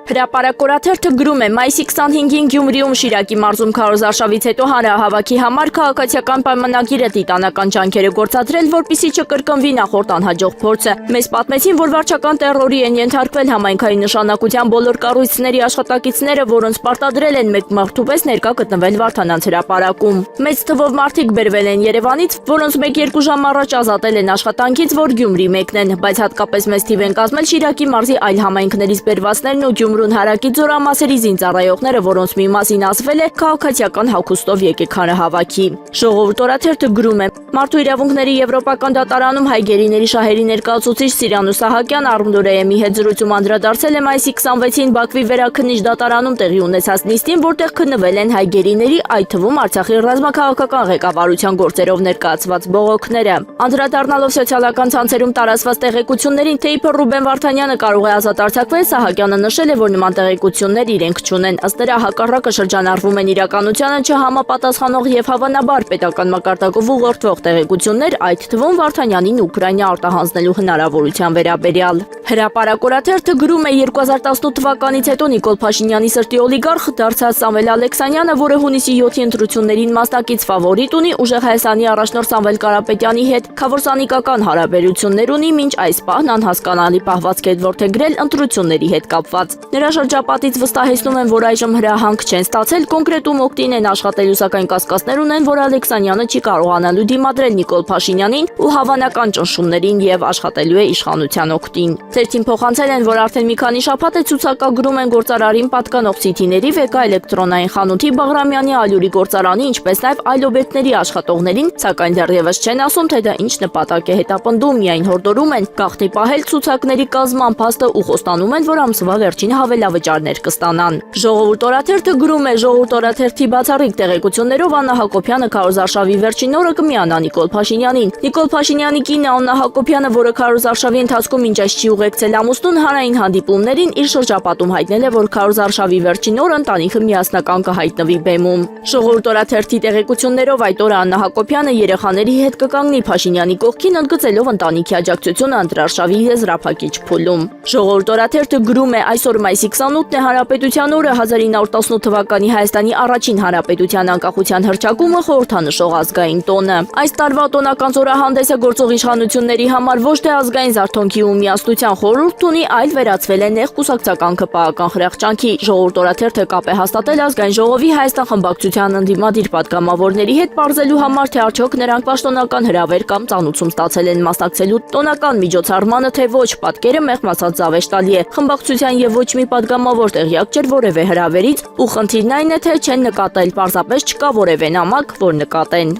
Հրապարակորաթերթը գրում է մայիսի 25-ին Գյումրիում Շիրակի մարզում քարոզարշավից հետո հանրահավաքի համար քաղաքացիական պայմանագիրը տիտանական ջանքեր է գործադրել, որպեսզի չկրկնվի նախորդ անհաջող փորձը։ Մեզ պատմեցին, որ վարչական տերորի են ենթարկվել համայնքային նշանակության բոլոր կառույցների աշխատակիցները, որոնց պարտադրել են մեկ մարդու պես ներկա գտնվել Վարդանանց հրապարակում։ Մեծ թվով մարդիկ բերվել են Երևանից, որոնց 1-2 ժամ առաջ ազատել են աշխատանքից, որ Գյումրի մեկնեն, բայց հատկապես մեծ թիվ են կազմել Շիրակի մարզի այլ համայնքներից բերվածներն ու Գյումրուն հարակի ձորամասերի զինծառայողները, որոնց մի մասին ասվել է քաղաքացիական հագուստով եկեք հանրահավաքի։ Ժողովուրդ օրաթերթը գրում է. Մարդու իրավունքների եվրոպական դատարանում հայ գերիների շահերի ներկայացուցիչ Սիրանուս Սահակյան Արմդուրեյեմի հետ զրույցում անդրադարձել է մայիսի 26-ին Բաքվի վերաքննիչ դատարանում տեղի ունեցած նիստին, որտեղ քննվել են հայ գերիների, այդ թվում Արցախի ռազմաքաղաքական ղեկավարության գործերով ներկայացված բողոքները։ Անդրադառնալով սոցիալական ցանցերում տարածված տեղեկություններին, թե իբր Ռուբեն Վարդանյանը կարող է ազատ արձակվել, Սահակյանը նշել է, որ նման տեղեկություններ իրենք չունեն։ Ըստ նրա հակառակը շրջանառվում են իրականությանը չհամապատասխանող եւ հավանաբար պետական մակարդակով ուղղորդվող տեղեկություններ, այդ թվում Վարդանյանին Ուկրաինա արտահանձնելու հնարավորության վերաբերյալ։ Հրապարակորաթերթը գրում է 2018 թվականից հետո Նիկոլ Փաշինյանի սրտի օլիգարխ դարձած Սամվել Ալեքսանյանը, որը հունիսի 7-ի ընտրություններին մասնակից ֆավորիտ ունի, ուժեղ Հայաստանի առաջնորդ Սամվել Կարապետյանի հետ քավորսանիկական հարաբերություններ ունի, մինչ այս պահն անհասկանալի պահվածք է որդեգրել ընտրությունների հետ կապված։ Նրա շրջապատից վստահեցնում են, որ այժմ հրահանգ չեն ստացել, կոնկրետում օգտին են աշխատելու, սակայն կասկածներ ունեն, որ Ալեքսանյանը չի կարողանալու դիմադրել Նիկոլ Փաշինյանին ու հավանական ճնշումներին եւ աշխատելու է իշխանության օգտին։ Ցերտին փոխանցել են, որ արդեն մի քանի շաբաթ է ցուցակագրում են գործարարին պատկանող սիթիների վեկա էլեկտրոնային խանութի Բաղրամյանի ալյուրի գործարանի, ինչպես նաեւ այլ օբյեկտների աշխատողներին, սակայն դեռևս չեն ասում, թե դա ինչ նպատակ է հետապնդում, միայն հորդորում են գաղտնի պահել ցուցակների կազման փաստը ու խոստանում են, որ ամսվա վերջին հավելավճարներ կստանան։ Ժողովուրդ օրաթերթը գրում է. Ժողովուրդ օրաթերթի բացառիկ տեղեկություններով Աննա Հակոբյանը քարոզարշավի վերջին օրը կմիանա Նիկոլ Փաշինյանին։ Նիկոլ Փաշինյանի կինը Աննա Հակոբյանը, որը քարոզարշավի ընթացքում մինչ այս չի ուղեկցել ամուսնուն, հանրային հանդիպումներին իր շրջապատում հայտնել է, որ քարոզարշավի վերջին օրը ընտանիքը միասնական կհայտնվի բեմում։ Ժողովուրդ օրաթերթի տեղեկություններով այդ օրը Աննա Հակոբյանը երեխաների հետ կկանգնի Փաշինյանի կողքին, ընդգծելով ընտանիքի աջակցությունը ընտրարշավի եզրափակիչ փուլում։ Ժողովուրդ օրաթերթը գրում է. այսօր մայիսի 28-ն է Հանրապետության օրը, 1918 թվականի Հայաստանի առաջին հանրապետության անկախության հռչակումը խորհրդանշող ազգային տոնը։ Այս տարվա տոնական զորահանդեսը գործող իշխանությունների համար ոչ թե ազգային զարթոնքի ու միասնության խորհուրդ ունի, այլ վերածվել է նեղ կուսակցական ԿՊԱ-ական խրախճանքի։ Ժողովուրդ օրաթերթը կապ է հաստատել ազգային ժողովի Հայաստան խմբակցության ընդդիմադիր պատգամավորների հետ, պարզելու համար, թե արդյոք նրանք պաշտոնական հրավեր կամ ծանուցում ստացել են մասնակցելու տոնական միջոցառմանը, թե ոչ։ Պատկերը մեղմացած զավեշտալի է։ Խմբակցության եւ ոչ մի պատգամավոր տեղյակ չէր որևէ հրավերից, ու խնդիրն այն է, թե չեն նկատել, պարզապես չկա որևէ նամակ, որ նկատեն։